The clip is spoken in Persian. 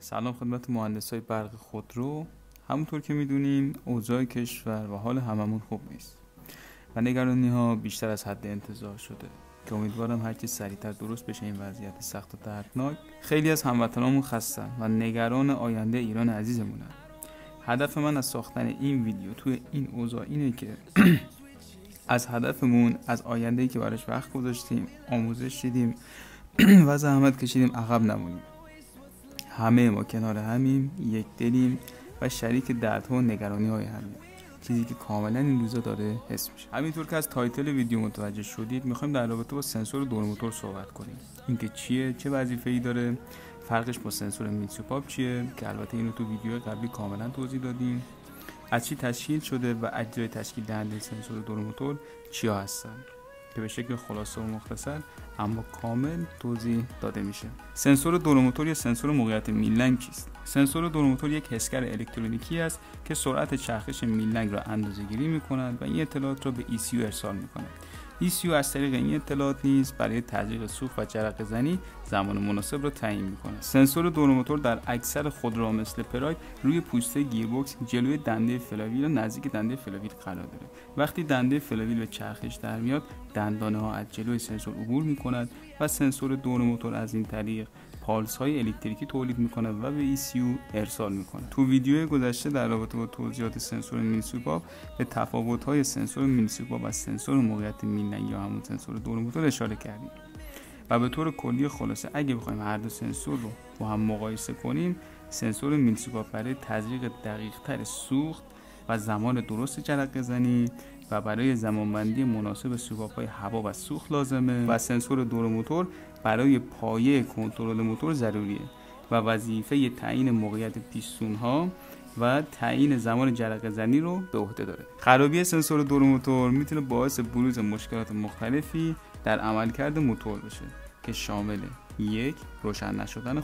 سلام خدمت مهندسای برق خودرو. همونطور که میدونیم اوضاع کشور و حال هممون خوب نیست و نگرانی ها بیشتر از حد انتظار شده که امیدوارم هرچی سریعتر درست بشه این وضعیت سخت و دردناک. خیلی از هموطنامون خستن و نگران آینده ایران عزیزمونن. هدف من از ساختن این ویدیو توی این اوضاع اینه که از هدفمون، از آینده‌ای که براش وقت گذاشتیم، آموزش دیدیم و زحمت کشیدیم عقب نمونیم. همه ما کنار همیم، یک دلیم و شریک دردها و نگرانی‌های همیم، چیزی که کاملا این روزا داره حس میشه. همینطور که از تایتل ویدیو متوجه شدید، میخوایم در رابطه با سنسور دور موتور صحبت کنیم. اینکه چیه، چه وظیفه‌ای داره، فرقش با سنسور میتسوپاپ چیه که البته اینو تو ویدیو قبلی کاملا توضیح دادیم، از چی تشکیل شده و اجزای تشکیل دهنده سنسور دور موتور چیا هستن که به شکل خلاصه و مختصر اما کامل توضیح داده میشه. سنسور دور موتور یا سنسور موقعیت میلنگ چیست؟ سنسور دور موتور یک حسگر الکترونیکی است که سرعت چرخش میلنگ را اندازه‌گیری می‌کند و این اطلاعات را به ECU ارسال می‌کند. ECU از طریق این اطلاعات نیز برای تزریق سوخت و جرقه زنی زمان مناسب را تعیین می‌کند. سنسور دور موتور در اکثر خودروها مثل پراید روی پوسته گیربکس جلوی دنده فلاویل و نزدیک دنده فلاویل قرار داره. وقتی دنده فلاویل به چرخش در میاد، دندانه‌ها از جلوی سنسور عبور می‌کند و سنسور دور موتور از این طریق پالس های الکتریکی تولید میکنه و به ECU ارسال میکنه. تو ویدیو گذشته در رابطه با توضیحات سنسور میتسوپاپ به تفاوت های سنسور میتسوپاپ و سنسور موقعیت میلنگ یا همون سنسور دور موتور اشاره کردیم و به طور کلی خلاصه اگه بخوایم هر دو سنسور رو با هم مقایسه کنیم، سنسور میتسوپاپ برای تزریق دقیق تر سوخت و زمان درست جرقه زنی و برای زمانبندی مناسب سوپاپ‌های هوا و سوخت لازمه و سنسور دور موتور برای پایه کنترل موتور ضروریه و وظیفه تعیین موقعیت پیستون‌ها و تعیین زمان جرقه زنی رو به عهده داره. خرابی سنسور دور موتور میتونه باعث بروز مشکلات مختلفی در عملکرد موتور بشه که شامل 1. روشن نشدن